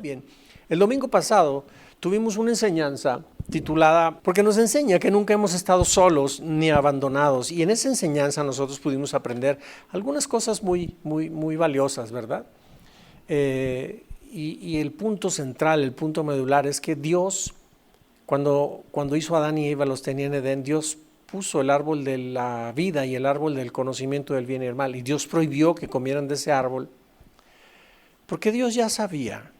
Muy bien. El domingo pasado tuvimos una enseñanza titulada, porque nos enseña que nunca hemos estado solos ni abandonados. Y en esa enseñanza nosotros pudimos aprender algunas cosas muy valiosas, ¿verdad? Y el punto central, el punto medular es que Dios, cuando hizo a Adán y Eva, los tenía en Edén, Dios puso el árbol de la vida y el árbol del conocimiento del bien y el mal. Y Dios prohibió que comieran de ese árbol, porque Dios ya sabía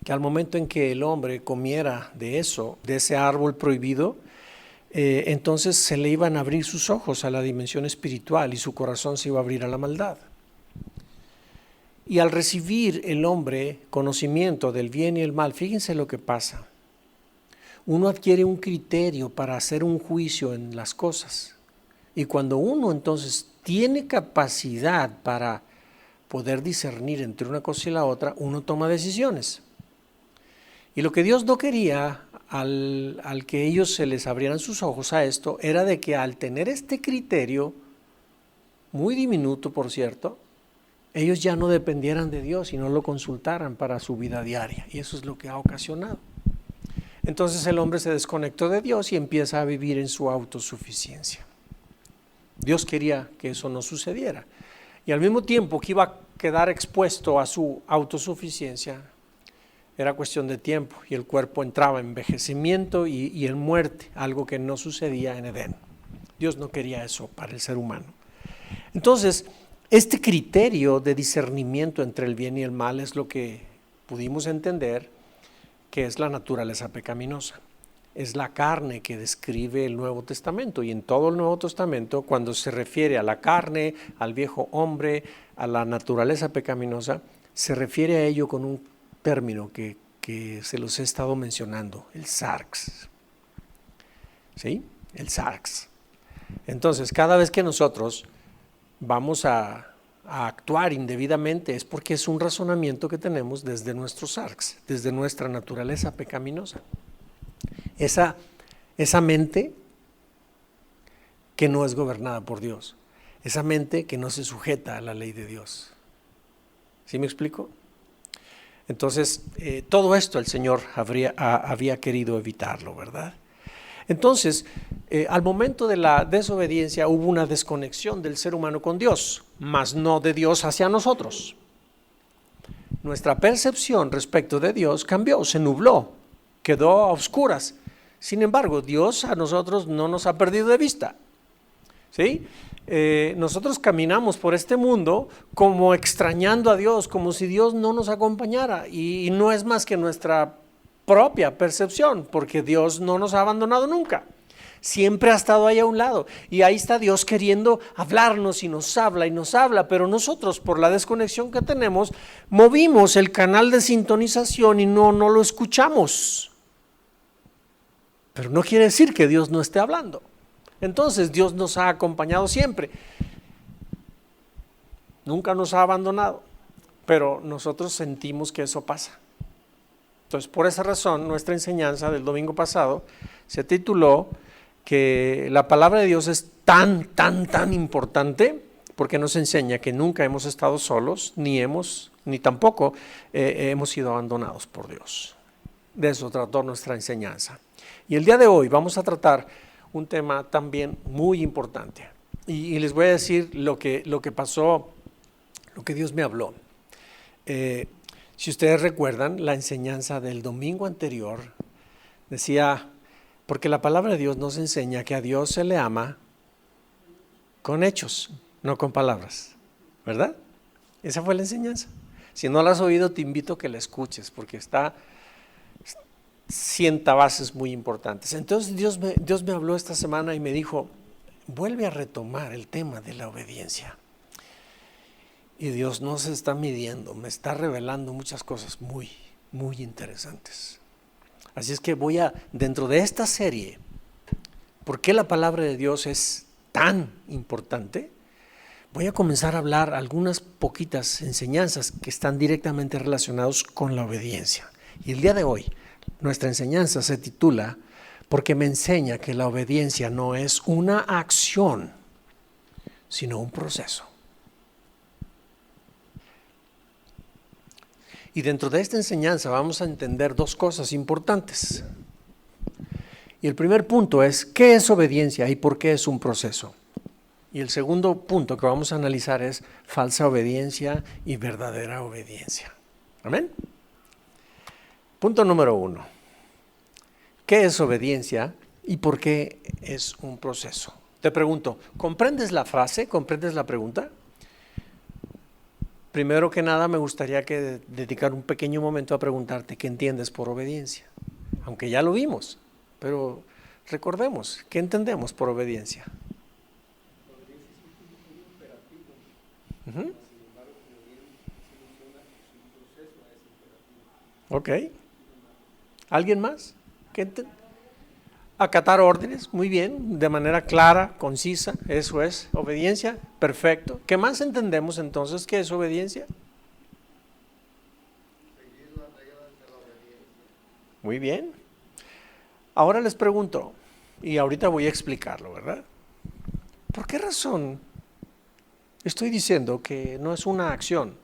que al momento en que el hombre comiera de eso, de ese árbol prohibido, entonces se le iban a abrir sus ojos a la dimensión espiritual y su corazón se iba a abrir a la maldad. Y al recibir el hombre conocimiento del bien y el mal, fíjense lo que pasa. Uno adquiere un criterio para hacer un juicio en las cosas. Y cuando uno entonces tiene capacidad para poder discernir entre una cosa y la otra, uno toma decisiones. Y lo que Dios no quería al que ellos se les abrieran sus ojos a esto, era de que al tener este criterio, muy diminuto por cierto, ellos ya no dependieran de Dios y no lo consultaran para su vida diaria. Y eso es lo que ha ocasionado. Entonces el hombre se desconectó de Dios y empieza a vivir en su autosuficiencia. Dios quería que eso no sucediera. Y al mismo tiempo que iba a quedar expuesto a su autosuficiencia, era cuestión de tiempo y el cuerpo entraba en envejecimiento y en muerte, algo que no sucedía en Edén. Dios no quería eso para el ser humano. Entonces, este criterio de discernimiento entre el bien y el mal es lo que pudimos entender que es la naturaleza pecaminosa. Es la carne que describe el Nuevo Testamento, y en todo el Nuevo Testamento, cuando se refiere a la carne, al viejo hombre, a la naturaleza pecaminosa, se refiere a ello con un término que se los he estado mencionando, el sarx. ¿Sí? El sarx. Entonces, cada vez que nosotros vamos a actuar indebidamente es porque es un razonamiento que tenemos desde nuestro sarx, desde nuestra naturaleza pecaminosa. Esa mente que no es gobernada por Dios, esa mente que no se sujeta a la ley de Dios. ¿Sí me explico? Entonces, todo esto el Señor había querido evitarlo, ¿verdad? Entonces, al momento de la desobediencia hubo una desconexión del ser humano con Dios, mas no de Dios hacia nosotros. Nuestra percepción respecto de Dios cambió, se nubló, quedó a oscuras. Sin embargo, Dios a nosotros no nos ha perdido de vista. ¿Sí? Nosotros caminamos por este mundo como extrañando a Dios, como si Dios no nos acompañara, y no es más que nuestra propia percepción, porque Dios no nos ha abandonado nunca, siempre ha estado ahí a un lado, y ahí está Dios queriendo hablarnos y nos habla, pero nosotros por la desconexión que tenemos, movimos el canal de sintonización y no lo escuchamos, pero no quiere decir que Dios no esté hablando. Entonces Dios nos ha acompañado siempre, nunca nos ha abandonado, pero nosotros sentimos que eso pasa. Entonces, por esa razón, nuestra enseñanza del domingo pasado se tituló que la palabra de Dios es tan importante, porque nos enseña que nunca hemos estado solos, ni tampoco hemos sido abandonados por Dios. De eso trató nuestra enseñanza. Y el día de hoy vamos a tratar un tema también muy importante. Y les voy a decir lo que pasó, lo que Dios me habló. Si ustedes recuerdan, la enseñanza del domingo anterior decía, porque la palabra de Dios nos enseña que a Dios se le ama con hechos, no con palabras, ¿verdad? Esa fue la enseñanza. Si no la has oído, te invito a que la escuches, porque sienta bases muy importantes. Entonces Dios me habló esta semana y me dijo, vuelve a retomar el tema de la obediencia. Y Dios no se está midiendo, me está revelando muchas cosas muy interesantes. Así es que dentro de esta serie, ¿por qué la palabra de Dios es tan importante? Voy a comenzar a hablar algunas poquitas enseñanzas que están directamente relacionadas con la obediencia. Y el día de hoy, nuestra enseñanza se titula, porque me enseña que la obediencia no es una acción, sino un proceso. Y dentro de esta enseñanza vamos a entender dos cosas importantes. Y el primer punto es, ¿qué es obediencia y por qué es un proceso? Y el segundo punto que vamos a analizar es falsa obediencia y verdadera obediencia. ¿Amén? Punto número 1. ¿Qué es obediencia y por qué es un proceso? Te pregunto, ¿comprendes la frase? ¿Comprendes la pregunta? Primero que nada me gustaría dedicar un pequeño momento a preguntarte qué entiendes por obediencia. Aunque ya lo vimos, pero recordemos, ¿qué entendemos por obediencia? Uh-huh. Ok. ¿Alguien más? Acatar órdenes, muy bien, de manera clara, concisa, eso es obediencia, perfecto. ¿Qué más entendemos entonces que es obediencia? Seguir las reglas de la obediencia. Muy bien. Ahora les pregunto, y ahorita voy a explicarlo, ¿verdad? ¿Por qué razón estoy diciendo que no es una acción?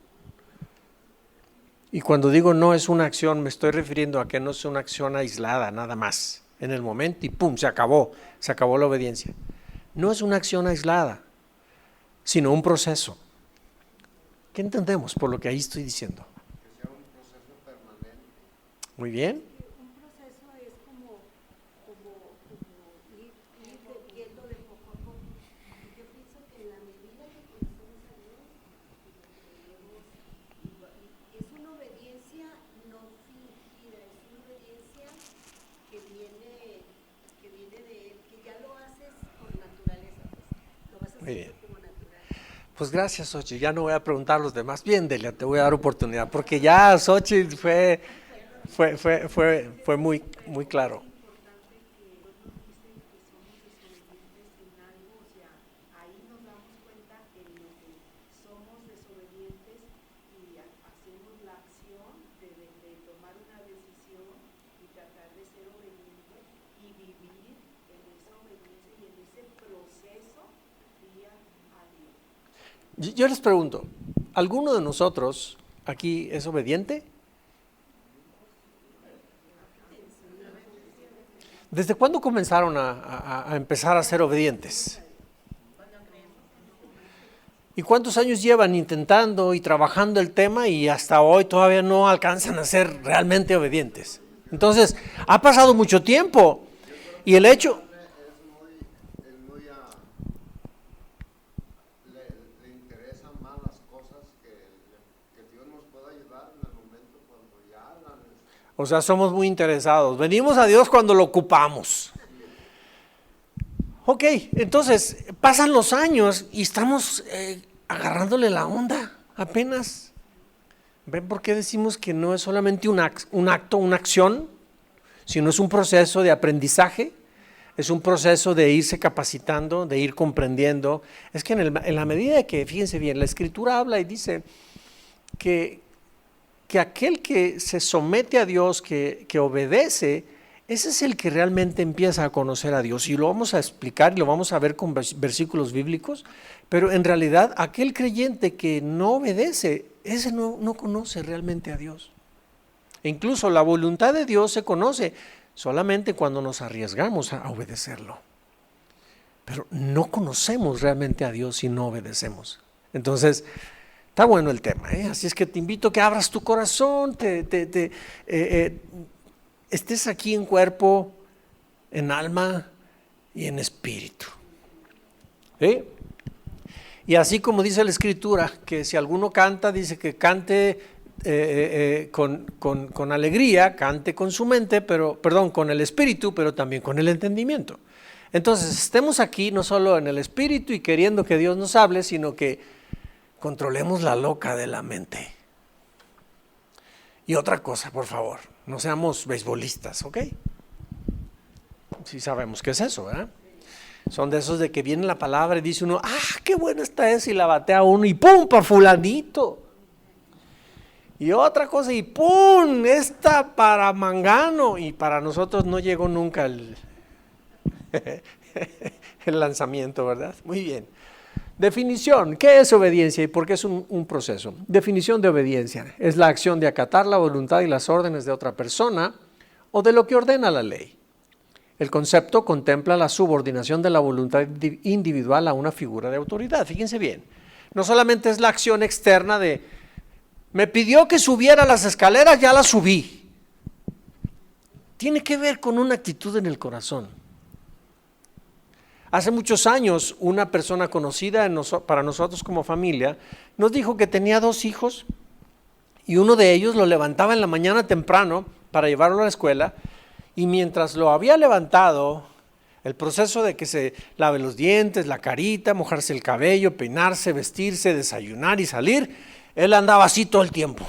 Y cuando digo no es una acción, me estoy refiriendo a que no es una acción aislada, nada más, en el momento y ¡pum!, se acabó la obediencia. No es una acción aislada, sino un proceso. ¿Qué entendemos por lo que ahí estoy diciendo? Que sea un proceso permanente. Muy bien. Un proceso es como ir viendo de poco a poco. Yo pienso que en la medida que conocemos a Dios, es una obediencia no fingida, es una obediencia que viene de Él, que ya lo haces por naturaleza, pues, lo vas a hacer como natural. Pues gracias, Xochitl. Ya no voy a preguntar a los demás. Bien, Delia, te voy a dar oportunidad, porque ya Xochitl fue muy, muy claro. Yo les pregunto, ¿alguno de nosotros aquí es obediente? ¿Desde cuándo comenzaron a empezar a ser obedientes? ¿Y cuántos años llevan intentando y trabajando el tema y hasta hoy todavía no alcanzan a ser realmente obedientes? Entonces, ha pasado mucho tiempo y el hecho... Le interesan más las cosas que Dios nos pueda ayudar en el momento cuando ya la necesitamos. O sea, somos muy interesados. Venimos a Dios cuando lo ocupamos. Ok, entonces pasan los años y estamos agarrándole la onda apenas. ¿Ven por qué decimos que no es solamente un acto, una acción, sino es un proceso de aprendizaje? Es un proceso de irse capacitando, de ir comprendiendo. Es que en la medida que, fíjense bien, la Escritura habla y dice que aquel que se somete a Dios, que obedece, ese es el que realmente empieza a conocer a Dios. Y lo vamos a explicar y lo vamos a ver con versículos bíblicos, pero en realidad aquel creyente que no obedece, ese no conoce realmente a Dios. E incluso la voluntad de Dios se conoce solamente cuando nos arriesgamos a obedecerlo. Pero no conocemos realmente a Dios si no obedecemos. Entonces, está bueno el tema, ¿eh? Así es que te invito a que abras tu corazón, estés aquí en cuerpo, en alma y en espíritu. ¿Sí? Y así como dice la Escritura, que si alguno canta, dice que cante con alegría, cante con su mente, con el espíritu, pero también con el entendimiento. Entonces, estemos aquí no solo en el espíritu y queriendo que Dios nos hable, sino que controlemos la loca de la mente. Y otra cosa, por favor, no seamos beisbolistas, ¿ok? Sí sabemos qué es eso, ¿verdad? Son de esos de que viene la palabra y dice uno, qué buena está esa, y la batea uno y ¡pum! Para fulanito. Y otra cosa y ¡pum! Esta para Mangano, y para nosotros no llegó nunca el lanzamiento, ¿verdad? Muy bien. Definición, ¿qué es obediencia y por qué es un proceso? Definición de obediencia, es la acción de acatar la voluntad y las órdenes de otra persona o de lo que ordena la ley. El concepto contempla la subordinación de la voluntad individual a una figura de autoridad. Fíjense bien, no solamente es la acción externa de, me pidió que subiera las escaleras, ya las subí. Tiene que ver con una actitud en el corazón. Hace muchos años, una persona conocida para nosotros como familia nos dijo que tenía 2 hijos y uno de ellos lo levantaba en la mañana temprano para llevarlo a la escuela, y mientras lo había levantado, el proceso de que se lave los dientes, la carita, mojarse el cabello, peinarse, vestirse, desayunar y salir, él andaba así todo el tiempo.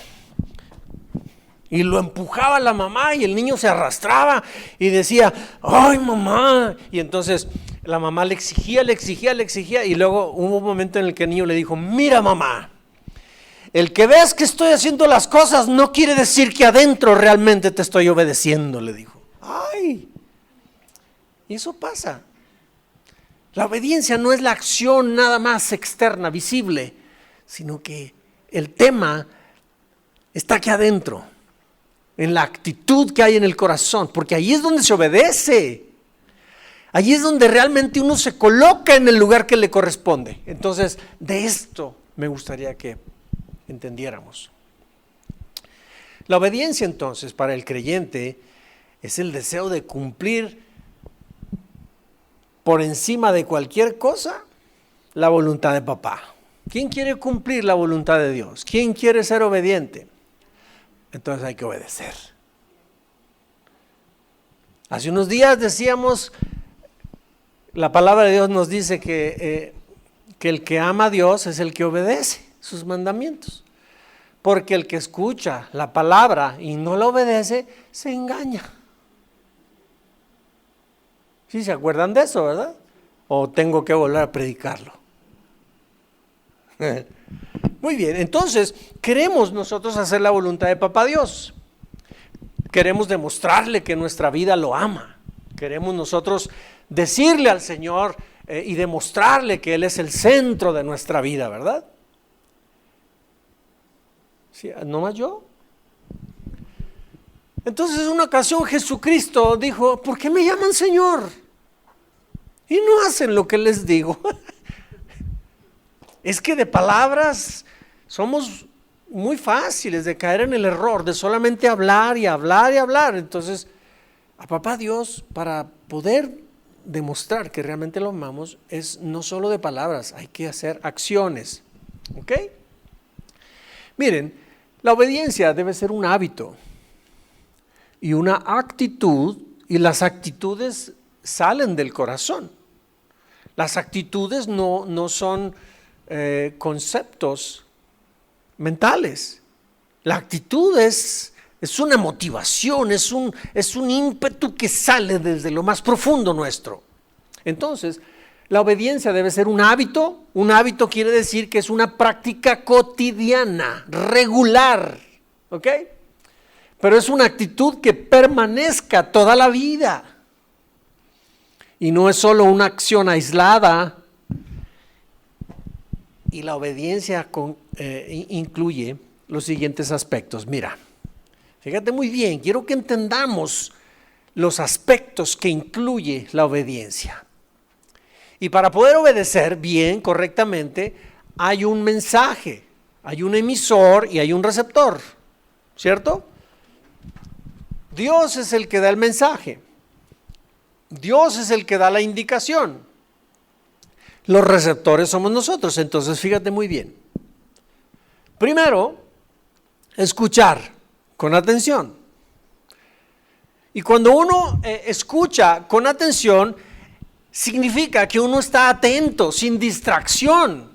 Y lo empujaba la mamá y el niño se arrastraba y decía, ¡ay, mamá! Y entonces la mamá le exigía y luego hubo un momento en el que el niño le dijo, mira, mamá, el que ves que estoy haciendo las cosas no quiere decir que adentro realmente te estoy obedeciendo, le dijo. ¡Ay! Y eso pasa. La obediencia no es la acción nada más externa, visible, sino que el tema está aquí adentro, en la actitud que hay en el corazón, porque ahí es donde se obedece. Ahí es donde realmente uno se coloca en el lugar que le corresponde. Entonces, de esto me gustaría que entendiéramos. La obediencia entonces para el creyente es el deseo de cumplir por encima de cualquier cosa la voluntad de papá. ¿Quién quiere cumplir la voluntad de Dios? ¿Quién quiere ser obediente? Entonces hay que obedecer. Hace unos días decíamos, la palabra de Dios nos dice que el que ama a Dios es el que obedece sus mandamientos. Porque el que escucha la palabra y no la obedece, se engaña. ¿Sí se acuerdan de eso, verdad? ¿O tengo que volver a predicarlo? Muy bien, entonces queremos nosotros hacer la voluntad de Papá Dios. Queremos demostrarle que nuestra vida lo ama. Queremos nosotros decirle al Señor y demostrarle que Él es el centro de nuestra vida, ¿verdad? ¿Sí? ¿No más yo? Entonces en una ocasión Jesucristo dijo, ¿por qué me llaman Señor? Y no hacen lo que les digo. Es que de palabras somos muy fáciles de caer en el error de solamente hablar y hablar y hablar. Entonces, a Papá Dios, para poder demostrar que realmente lo amamos, es no solo de palabras, hay que hacer acciones. ¿Ok? Miren, la obediencia debe ser un hábito y una actitud, y las actitudes salen del corazón. Las actitudes no son conceptos mentales. La actitud es una motivación, es un ímpetu que sale desde lo más profundo nuestro. Entonces, la obediencia debe ser un hábito. Un hábito quiere decir que es una práctica cotidiana, regular, ¿ok? Pero es una actitud que permanezca toda la vida. Y no es solo una acción aislada. Y la obediencia incluye los siguientes aspectos. Mira, fíjate muy bien, quiero que entendamos los aspectos que incluye la obediencia. Y para poder obedecer bien, correctamente, hay un mensaje, hay un emisor y hay un receptor, ¿cierto? Dios es el que da el mensaje. Dios es el que da la indicación. Los receptores somos nosotros. Entonces fíjate muy bien. Primero, escuchar con atención. Y cuando uno escucha con atención, significa que uno está atento, sin distracción.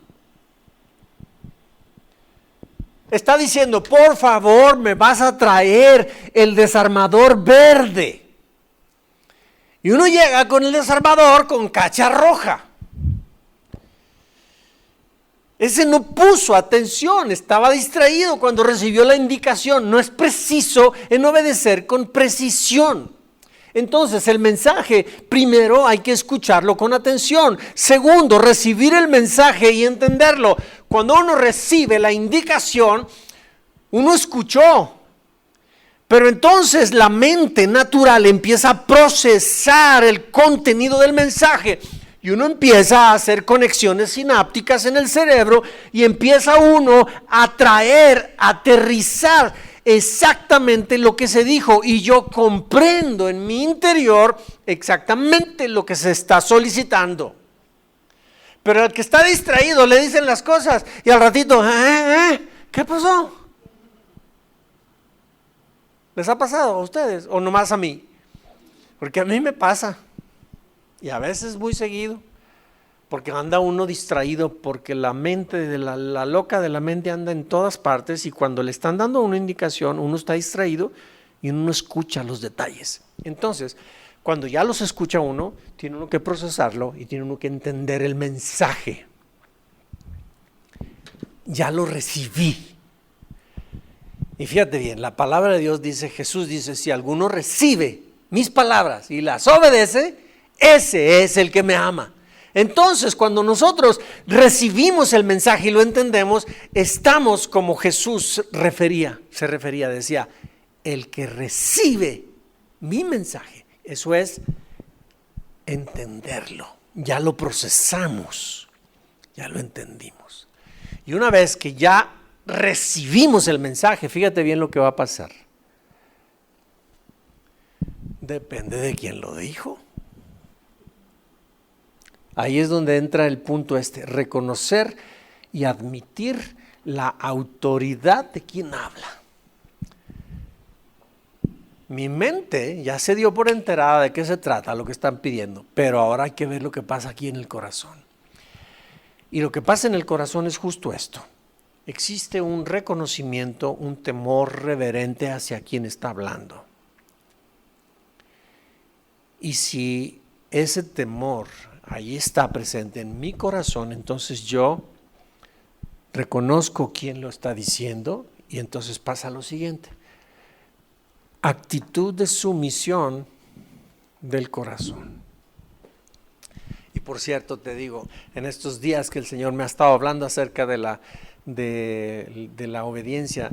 Está diciendo, por favor, me vas a traer el desarmador verde. Y uno llega con el desarmador con cacha roja. Ese no puso atención, estaba distraído cuando recibió la indicación. No es preciso en obedecer con precisión. Entonces el mensaje, primero hay que escucharlo con atención. Segundo, recibir el mensaje y entenderlo. Cuando uno recibe la indicación, uno escuchó. Pero entonces la mente natural empieza a procesar el contenido del mensaje. Y uno empieza a hacer conexiones sinápticas en el cerebro y empieza uno a traer, a aterrizar exactamente lo que se dijo. Y yo comprendo en mi interior exactamente lo que se está solicitando. Pero al que está distraído le dicen las cosas y al ratito, ¿qué pasó? ¿Les ha pasado a ustedes o nomás a mí? Porque a mí me pasa. Y a veces muy seguido, porque anda uno distraído, porque la mente, la loca de la mente anda en todas partes y cuando le están dando una indicación, uno está distraído y uno no escucha los detalles. Entonces, cuando ya los escucha uno, tiene uno que procesarlo y tiene uno que entender el mensaje. Ya lo recibí. Y fíjate bien, la palabra de Dios dice, Jesús dice, si alguno recibe mis palabras y las obedece, ese es el que me ama. Entonces, cuando nosotros recibimos el mensaje y lo entendemos, estamos como Jesús se refería, decía, el que recibe mi mensaje, eso es entenderlo. Ya lo procesamos, ya lo entendimos. Y una vez que ya recibimos el mensaje, fíjate bien lo que va a pasar. Depende de quién lo dijo. Ahí es donde entra el punto reconocer y admitir la autoridad de quien habla. Mi mente ya se dio por enterada de qué se trata, lo que están pidiendo, pero ahora hay que ver lo que pasa aquí en el corazón. Y lo que pasa en el corazón es justo esto. Existe un reconocimiento, un temor reverente hacia quien está hablando. Y si ese temor ahí está presente en mi corazón, entonces yo reconozco quién lo está diciendo y entonces pasa lo siguiente. Actitud de sumisión del corazón. Y por cierto te digo, en estos días que el Señor me ha estado hablando acerca de la obediencia,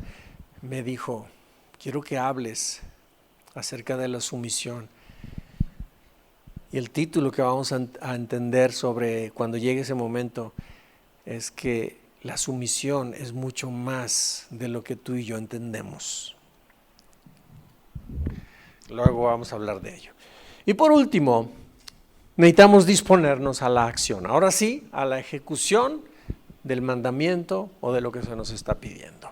me dijo, quiero que hables acerca de la sumisión. Y el título que vamos a entender sobre cuando llegue ese momento es que la sumisión es mucho más de lo que tú y yo entendemos. Luego vamos a hablar de ello. Y por último, necesitamos disponernos a la acción. Ahora sí, a la ejecución del mandamiento o de lo que se nos está pidiendo.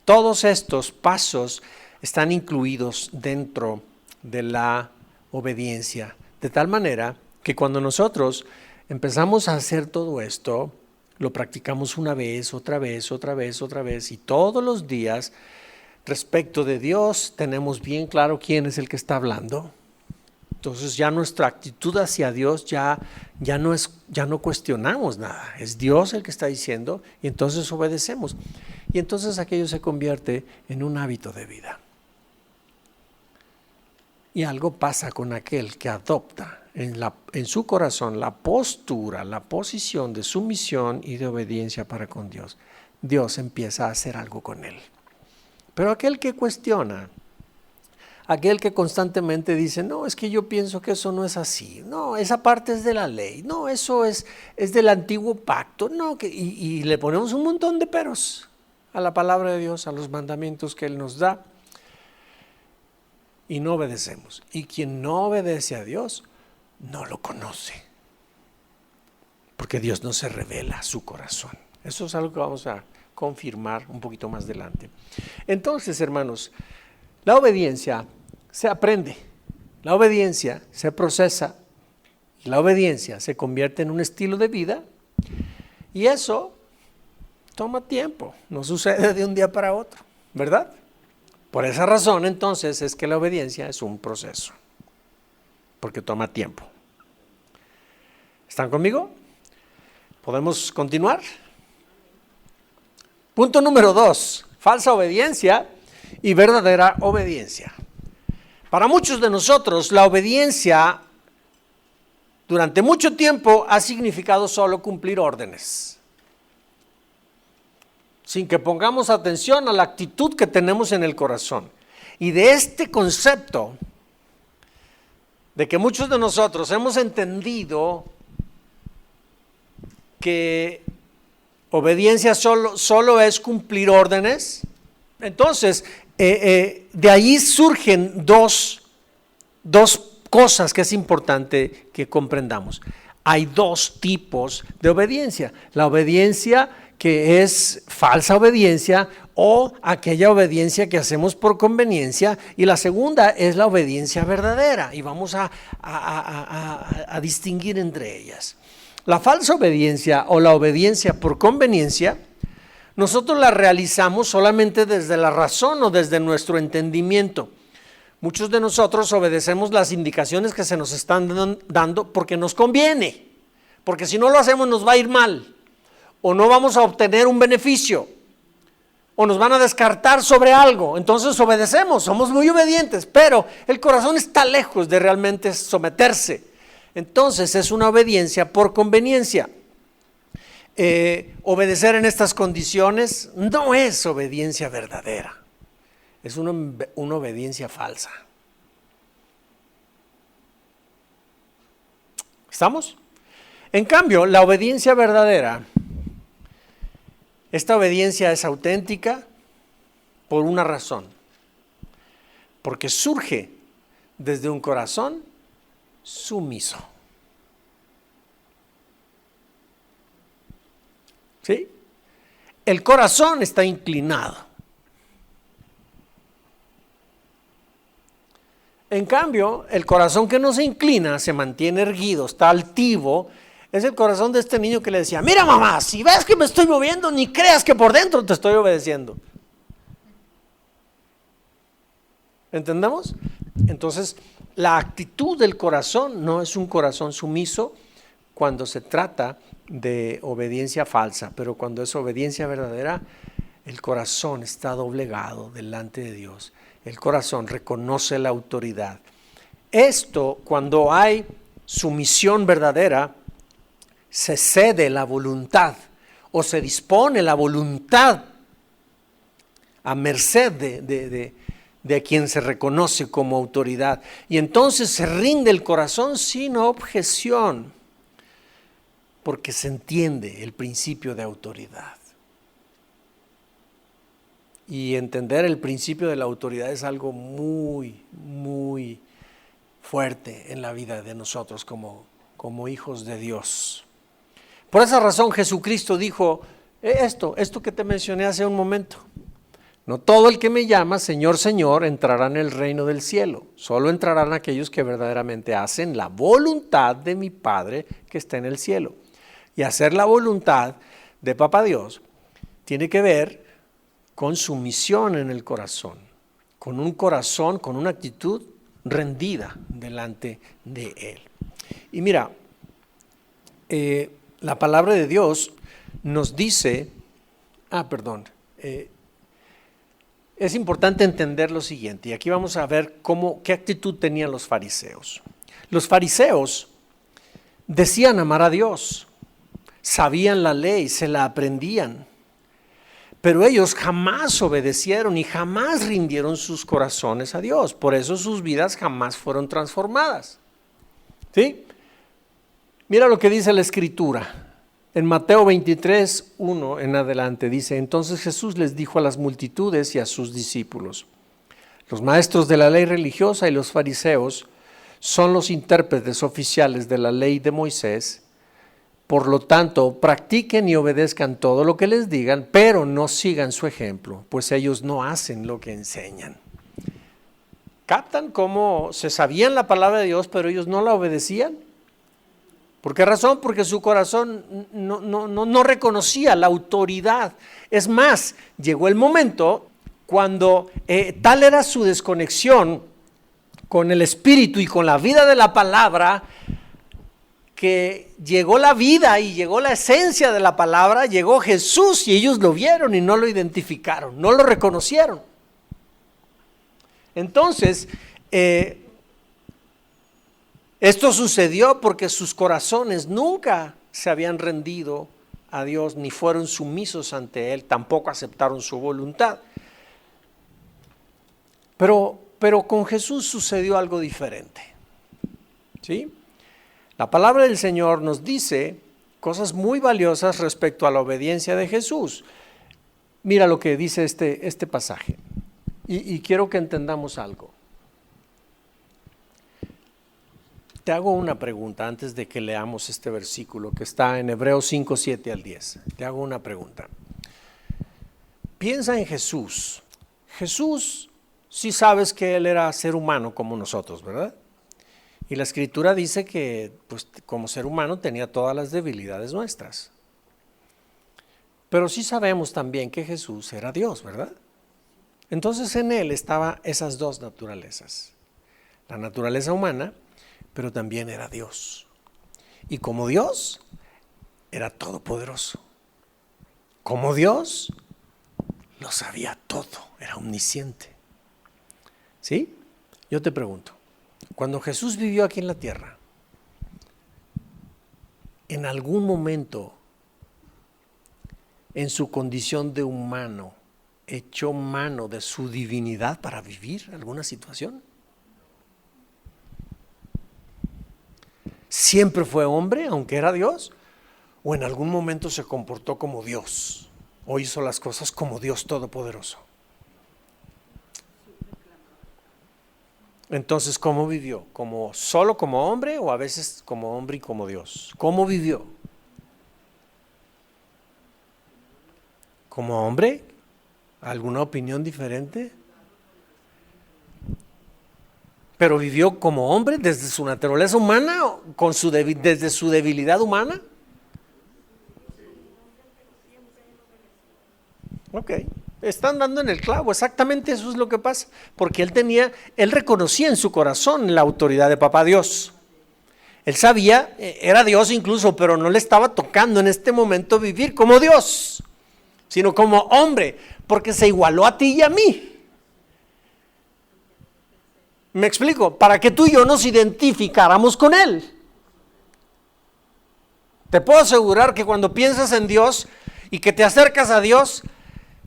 Todos estos pasos están incluidos dentro de la obediencia. De tal manera que cuando nosotros empezamos a hacer todo esto, lo practicamos una vez, otra vez, otra vez, otra vez, y todos los días respecto de Dios tenemos bien claro quién es el que está hablando. Entonces ya nuestra actitud hacia Dios ya no cuestionamos nada, es Dios el que está diciendo y entonces obedecemos. Y entonces aquello se convierte en un hábito de vida. Y algo pasa con aquel que adopta en su corazón la postura, la posición de sumisión y de obediencia para con Dios. Dios empieza a hacer algo con él. Pero aquel que cuestiona, aquel que constantemente dice, no, es que yo pienso que eso no es así, no, esa parte es de la ley, no, eso es del antiguo pacto, no, y le ponemos un montón de peros a la palabra de Dios, a los mandamientos que Él nos da. Y no obedecemos. Y quien no obedece a Dios, no lo conoce. Porque Dios no se revela a su corazón. Eso es algo que vamos a confirmar un poquito más adelante. Entonces, hermanos, la obediencia se aprende. La obediencia se procesa. Y la obediencia se convierte en un estilo de vida. Y eso toma tiempo. No sucede de un día para otro, ¿verdad? Por esa razón, entonces, es que la obediencia es un proceso, porque toma tiempo. ¿Están conmigo? ¿Podemos continuar? Punto número 2, falsa obediencia y verdadera obediencia. Para muchos de nosotros, la obediencia durante mucho tiempo ha significado solo cumplir órdenes, sin que pongamos atención a la actitud que tenemos en el corazón. Y de este concepto, de que muchos de nosotros hemos entendido que obediencia solo es cumplir órdenes, entonces de ahí surgen dos cosas que es importante que comprendamos. Hay dos tipos de obediencia: la obediencia que es falsa obediencia o aquella obediencia que hacemos por conveniencia, y la segunda es la obediencia verdadera, y vamos a distinguir entre ellas. La falsa obediencia o la obediencia por conveniencia, nosotros la realizamos solamente desde la razón o desde nuestro entendimiento. Muchos de nosotros obedecemos las indicaciones que se nos están dando porque nos conviene, porque si no lo hacemos nos va a ir mal, o no vamos a obtener un beneficio, o nos van a descartar sobre algo. Entonces obedecemos, somos muy obedientes, pero el corazón está lejos de realmente someterse. Entonces es una obediencia por conveniencia. Obedecer en estas condiciones no es obediencia verdadera, es una obediencia falsa. ¿Estamos? En cambio, la obediencia verdadera, esta obediencia es auténtica por una razón, porque surge desde un corazón sumiso. ¿Sí? El corazón está inclinado. En cambio, el corazón que no se inclina, se mantiene erguido, está altivo, es el corazón de este niño que le decía: mira mamá, si ves que me estoy moviendo, ni creas que por dentro te estoy obedeciendo. ¿Entendemos? Entonces, la actitud del corazón no es un corazón sumiso cuando se trata de obediencia falsa, pero cuando es obediencia verdadera, el corazón está doblegado delante de Dios. El corazón reconoce la autoridad. Esto, cuando hay sumisión verdadera, se cede la voluntad o se dispone la voluntad a merced de quien se reconoce como autoridad. Y entonces se rinde el corazón sin objeción, porque se entiende el principio de autoridad. Y entender el principio de la autoridad es algo muy, muy fuerte en la vida de nosotros como hijos de Dios. Por esa razón Jesucristo dijo esto que te mencioné hace un momento: no todo el que me llama Señor, Señor entrará en el reino del cielo, solo entrarán aquellos que verdaderamente hacen la voluntad de mi Padre que está en el cielo. Y hacer la voluntad de Papá Dios tiene que ver con sumisión en el corazón, con un corazón, con una actitud rendida delante de Él. Y mira, la palabra de Dios nos dice, es importante entender lo siguiente, y aquí vamos a ver qué actitud tenían los fariseos. Los fariseos decían amar a Dios, sabían la ley, se la aprendían, pero ellos jamás obedecieron y jamás rindieron sus corazones a Dios. Por eso sus vidas jamás fueron transformadas. ¿Sí? Mira lo que dice la Escritura. En Mateo 23, 1 en adelante dice: entonces Jesús les dijo a las multitudes y a sus discípulos: los maestros de la ley religiosa y los fariseos son los intérpretes oficiales de la ley de Moisés. Por lo tanto, practiquen y obedezcan todo lo que les digan, pero no sigan su ejemplo, pues ellos no hacen lo que enseñan. ¿Captan cómo se sabían la palabra de Dios, pero ellos no la obedecían? ¿Por qué razón? Porque su corazón no reconocía la autoridad. Es más, llegó el momento cuando tal era su desconexión con el Espíritu y con la vida de la palabra, que llegó la vida y llegó la esencia de la palabra, llegó Jesús y ellos lo vieron y no lo identificaron, no lo reconocieron. Entonces, Esto sucedió porque sus corazones nunca se habían rendido a Dios, ni fueron sumisos ante Él, tampoco aceptaron su voluntad. Pero con Jesús sucedió algo diferente. ¿Sí? La palabra del Señor nos dice cosas muy valiosas respecto a la obediencia de Jesús. Mira lo que dice este pasaje. Y quiero que entendamos algo. Te hago una pregunta antes de que leamos este versículo que está en Hebreos 5, 7 al 10. Te hago una pregunta. Piensa en Jesús. Jesús, sí sabes que Él era ser humano como nosotros, ¿verdad? Y la Escritura dice que pues, como ser humano tenía todas las debilidades nuestras. Pero sí sabemos también que Jesús era Dios, ¿verdad? Entonces en Él estaban esas dos naturalezas. La naturaleza humana, pero también era Dios. Y como Dios, era todopoderoso. Como Dios, lo sabía todo, era omnisciente. ¿Sí? Yo te pregunto, cuando Jesús vivió aquí en la tierra, en algún momento, en su condición de humano, echó mano de su divinidad para vivir alguna situación? ¿Siempre fue hombre, aunque era Dios? ¿O en algún momento se comportó como Dios? ¿O hizo las cosas como Dios Todopoderoso? Entonces, ¿cómo vivió? ¿Solo como hombre o a veces como hombre y como Dios? ¿Cómo vivió? ¿Como hombre? ¿Alguna opinión diferente? ¿Pero vivió como hombre desde su naturaleza humana o desde su debilidad humana? Ok, están dando en el clavo, exactamente eso es lo que pasa, porque él reconocía en su corazón la autoridad de Papá Dios. Él sabía, era Dios incluso, pero no le estaba tocando en este momento vivir como Dios, sino como hombre, porque se igualó a ti y a mí. ¿Me explico? Para que tú y yo nos identificáramos con Él. Te puedo asegurar que cuando piensas en Dios y que te acercas a Dios,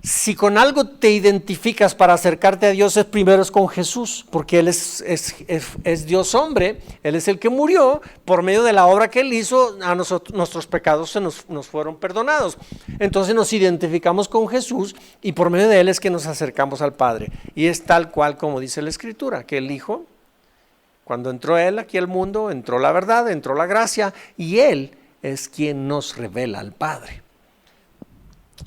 si con algo te identificas para acercarte a Dios, primero es con Jesús, porque Él es Dios hombre, Él es el que murió, por medio de la obra que Él hizo, a nosotros, nuestros pecados nos fueron perdonados. Entonces nos identificamos con Jesús y por medio de Él es que nos acercamos al Padre. Y es tal cual como dice la Escritura, que el Hijo, cuando entró Él aquí al mundo, entró la verdad, entró la gracia, y Él es quien nos revela al Padre.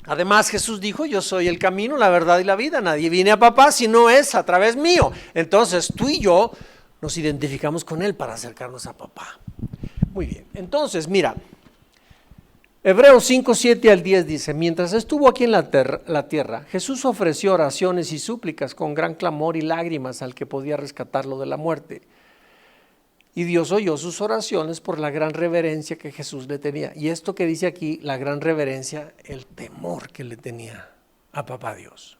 Además, Jesús dijo, yo soy el camino, la verdad y la vida, nadie viene a Papá si no es a través mío. Entonces tú y yo nos identificamos con Él para acercarnos a Papá. Muy bien, entonces mira, Hebreos 5, 7 al 10 dice, mientras estuvo aquí en la tierra, Jesús ofreció oraciones y súplicas con gran clamor y lágrimas al que podía rescatarlo de la muerte. Y Dios oyó sus oraciones por la gran reverencia que Jesús le tenía. Y esto que dice aquí, la gran reverencia, el temor que le tenía a Papá Dios.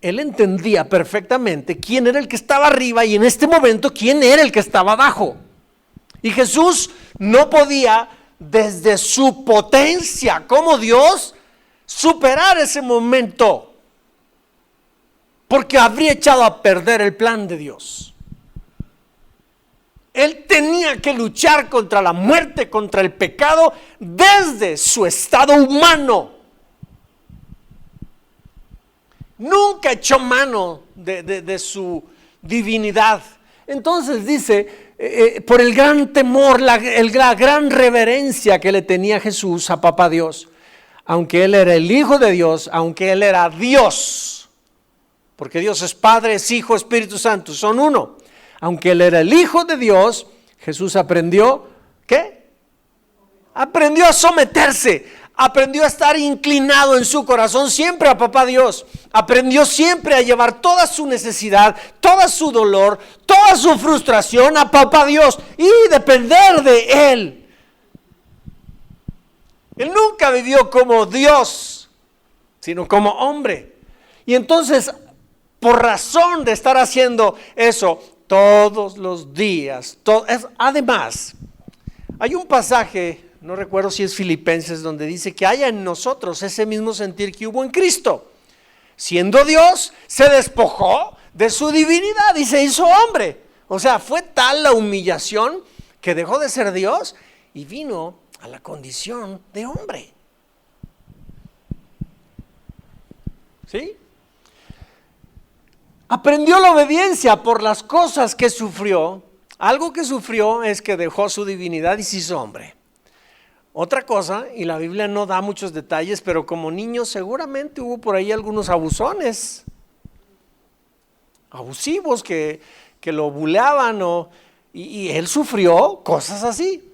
Él entendía perfectamente quién era el que estaba arriba y en este momento quién era el que estaba abajo. Y Jesús no podía, desde su potencia como Dios, superar ese momento, porque habría echado a perder el plan de Dios. Él tenía que luchar contra la muerte, contra el pecado, desde su estado humano. Nunca echó mano de su divinidad. Entonces dice, por el gran temor, la gran reverencia que le tenía Jesús a Papá Dios, aunque Él era el Hijo de Dios, aunque Él era Dios, porque Dios es Padre, es Hijo, Espíritu Santo, son uno. Aunque Él era el Hijo de Dios, Jesús aprendió, ¿qué? Aprendió a someterse, aprendió a estar inclinado en su corazón siempre a Papá Dios, aprendió siempre a llevar toda su necesidad, toda su dolor, toda su frustración a Papá Dios y depender de Él. Él nunca vivió como Dios, sino como hombre. Y entonces, por razón de estar haciendo eso todos los días. Además, hay un pasaje, no recuerdo si es Filipenses, donde dice que haya en nosotros ese mismo sentir que hubo en Cristo. Siendo Dios, se despojó de su divinidad y se hizo hombre. O sea, fue tal la humillación que dejó de ser Dios y vino a la condición de hombre. ¿Sí? Aprendió la obediencia por las cosas que sufrió. Algo que sufrió es que dejó su divinidad y se hizo hombre. Otra cosa, y la Biblia no da muchos detalles, pero como niño seguramente hubo por ahí algunos abusones, abusivos que lo buleaban y él sufrió cosas así.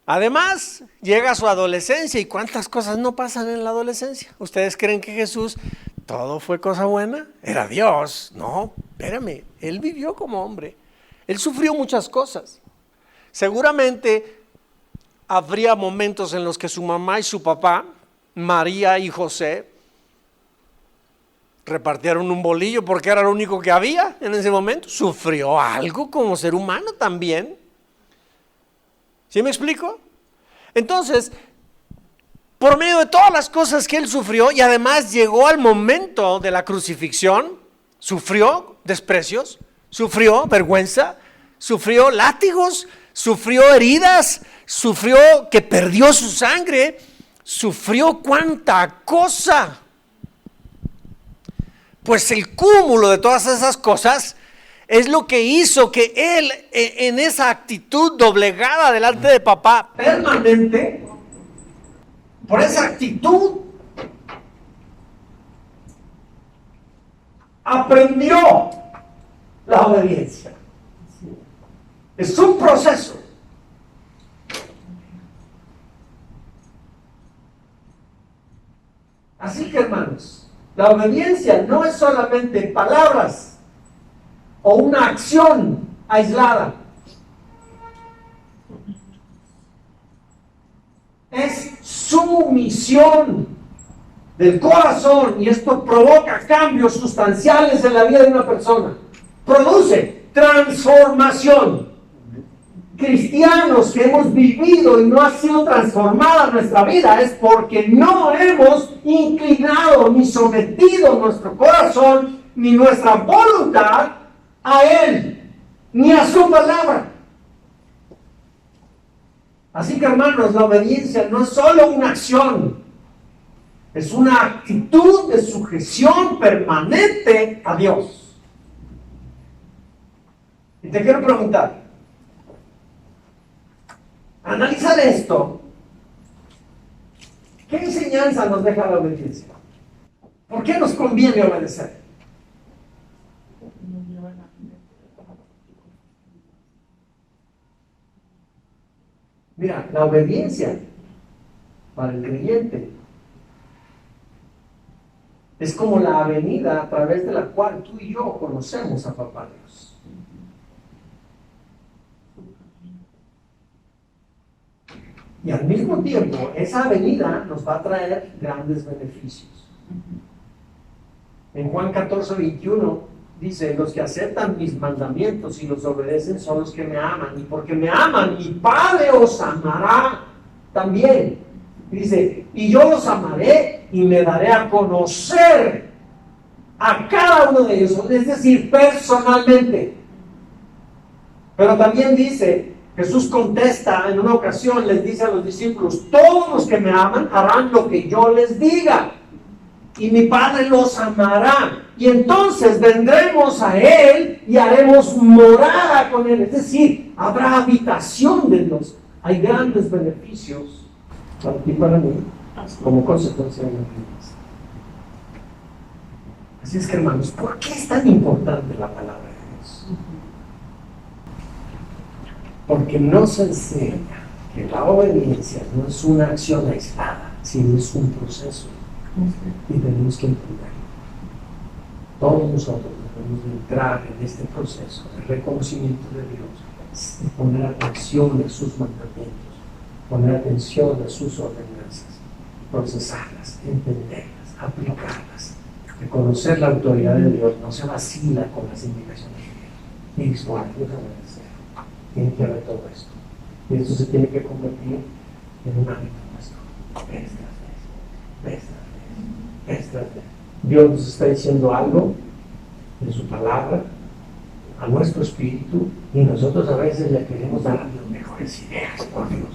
Además, llega a su adolescencia y cuántas cosas no pasan en la adolescencia. ¿Ustedes creen que Jesús todo fue cosa buena? Era Dios. No, espérame, él vivió como hombre. Él sufrió muchas cosas. Seguramente habría momentos en los que su mamá y su papá, María y José, repartieron un bolillo porque era lo único que había en ese momento. Sufrió algo como ser humano también. ¿Sí me explico? Entonces, por medio de todas las cosas que él sufrió y además llegó al momento de la crucifixión, sufrió desprecios, sufrió vergüenza, sufrió látigos, sufrió heridas, sufrió que perdió su sangre, sufrió cuánta cosa. Pues el cúmulo de todas esas cosas es lo que hizo que él, en esa actitud doblegada delante de papá permanente, por esa actitud, aprendió la obediencia. Es un proceso. Así que, hermanos, la obediencia no es solamente palabras o una acción aislada. Es sumisión del corazón y esto provoca cambios sustanciales en la vida de una persona. Produce transformación. Cristianos que hemos vivido y no ha sido transformada nuestra vida es porque no hemos inclinado ni sometido nuestro corazón ni nuestra voluntad a Él, ni a su palabra. Así que, hermanos, la obediencia no es solo una acción, es una actitud de sujeción permanente a Dios. Y te quiero preguntar, analizar esto, ¿qué enseñanza nos deja la obediencia? ¿Por qué nos conviene obedecer? Mira, la obediencia para el creyente es como la avenida a través de la cual tú y yo conocemos a Papá Dios. Y al mismo tiempo, esa avenida nos va a traer grandes beneficios. En Juan 14:21 dice, los que aceptan mis mandamientos y los obedecen son los que me aman. Y porque me aman, mi Padre os amará también. Dice, y yo los amaré y me daré a conocer a cada uno de ellos. Es decir, personalmente. Pero también dice, Jesús contesta en una ocasión, les dice a los discípulos, todos los que me aman harán lo que yo les diga. Y mi Padre los amará. Y entonces vendremos a Él y haremos morada con Él. Es decir, habrá habitación de Dios. Hay grandes beneficios para ti y para mí como consecuencia de la obediencia. Así es que, hermanos, ¿por qué es tan importante la palabra de Dios? Porque nos enseña que la obediencia no es una acción aislada, sino es un proceso. Y tenemos que entender. Todos nosotros debemos entrar en este proceso de reconocimiento de Dios, de poner atención a sus mandamientos, poner atención a sus ordenanzas, procesarlas, entenderlas, aplicarlas, de conocer la autoridad de Dios, no se vacila con las indicaciones de Dios. Y dice, bueno, déjame hacer. Tiene que haber todo esto. Y esto se tiene que convertir en un hábito nuestro. Vez tras vez, vez tras vez, vez tras vez. Dios nos está diciendo algo en su palabra, a nuestro espíritu, y nosotros a veces le queremos dar las mejores ideas, por Dios.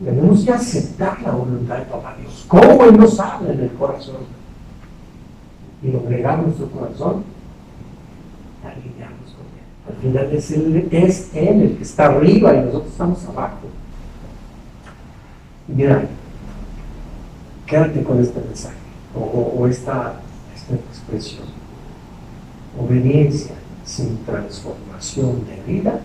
Tenemos que aceptar la voluntad de Papá Dios, como Él nos habla en el corazón, y doblegar nuestro corazón, alinearnos con Él. Al final es Él el que está arriba y nosotros estamos abajo. Y mira, quédate con este mensaje, o esta expresión. Obediencia sin transformación de vida